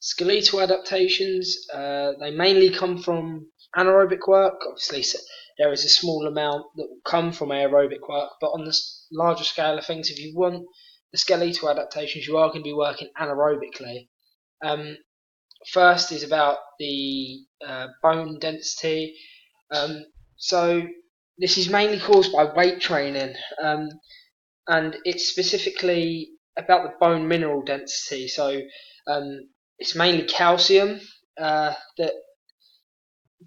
Skeletal adaptations, they mainly come from anaerobic work. Obviously, there is a small amount that will come from aerobic work, but on the larger scale of things, if you want the skeletal adaptations, you are going to be working anaerobically. Um, First is about the bone density. Um, so this is mainly caused by weight training, and it's specifically about the bone mineral density. So um, it's mainly calcium that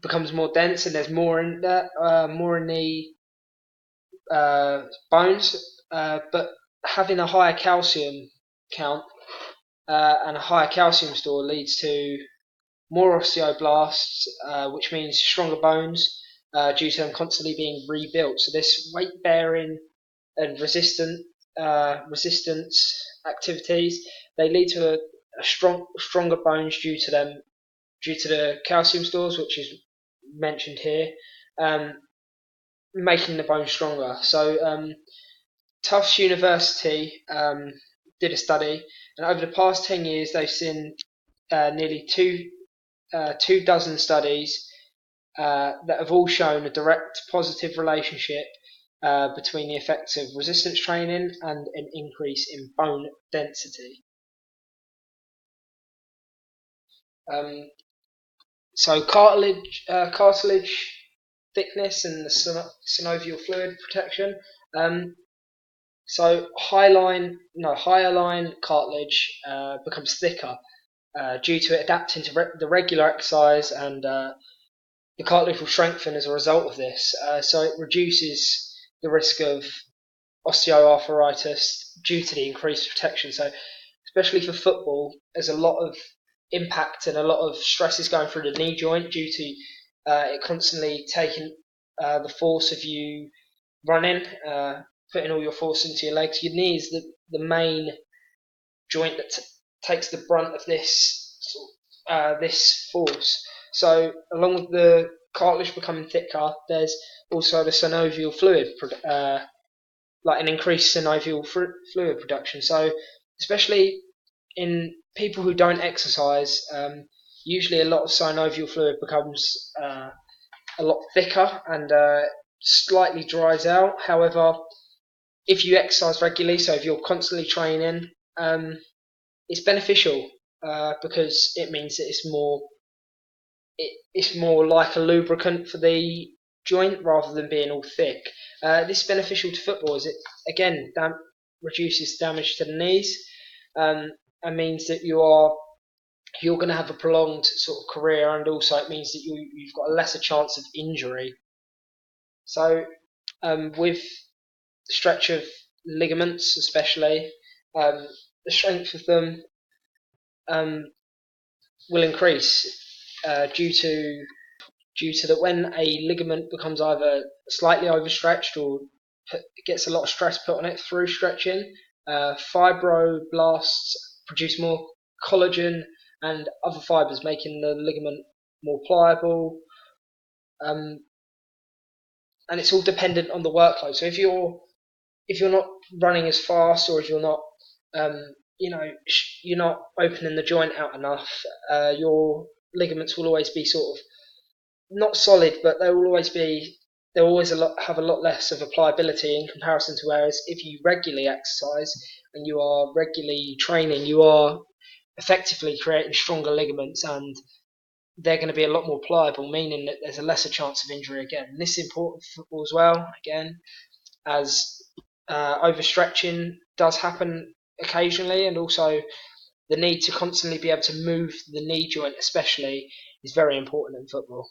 becomes more dense, and there's more in that, more in the bones. But having a higher calcium count and a higher calcium store leads to more osteoblasts, which means stronger bones due to them constantly being rebuilt. So this weight bearing and resistance activities, they lead to stronger bones due to the calcium stores, which is mentioned here, um, making the bone stronger. So Tufts University did a study, and over the past 10 years, they've seen nearly 2 dozen studies that have all shown a direct positive relationship between the effects of resistance training and an increase in bone density. Um, so cartilage thickness and the synovial fluid protection. Um, so higher line cartilage becomes thicker due to it adapting to the regular exercise, and the cartilage will strengthen as a result of this. So it reduces the risk of osteoarthritis due to the increased protection. So especially for football, there's a lot of impact and a lot of stress is going through the knee joint due to it constantly taking the force of you running, putting all your force into your legs. Your knee is the main joint that takes the brunt of this force. So along with the cartilage becoming thicker, there's also the synovial fluid, like an increased synovial fluid production. So especially in people who don't exercise, usually a lot of synovial fluid becomes a lot thicker and slightly dries out. However, if you exercise regularly, so if you're constantly training, it's beneficial because it means that it's more like a lubricant for the joint rather than being all thick. This is beneficial to football as it again reduces damage to the knees, and means that you're going to have a prolonged sort of career, and also it means that you've got a lesser chance of injury. So with the stretch of ligaments, especially, the strength of them um, will increase due to that when a ligament becomes either slightly overstretched or gets a lot of stress put on it through stretching, fibroblasts produce more collagen and other fibers, making the ligament more pliable. Um, and it's all dependent on the workload. So if you're not running as fast, or if you're not you're not opening the joint out enough, your ligaments will always be sort of not solid, but they'll always have a lot less of a pliability in comparison to, whereas if you regularly exercise and you are regularly training, you are effectively creating stronger ligaments, and they're going to be a lot more pliable, meaning that there's a lesser chance of injury again. And this is important for football as well, again, as overstretching does happen occasionally, and also the need to constantly be able to move the knee joint, especially, is very important in football.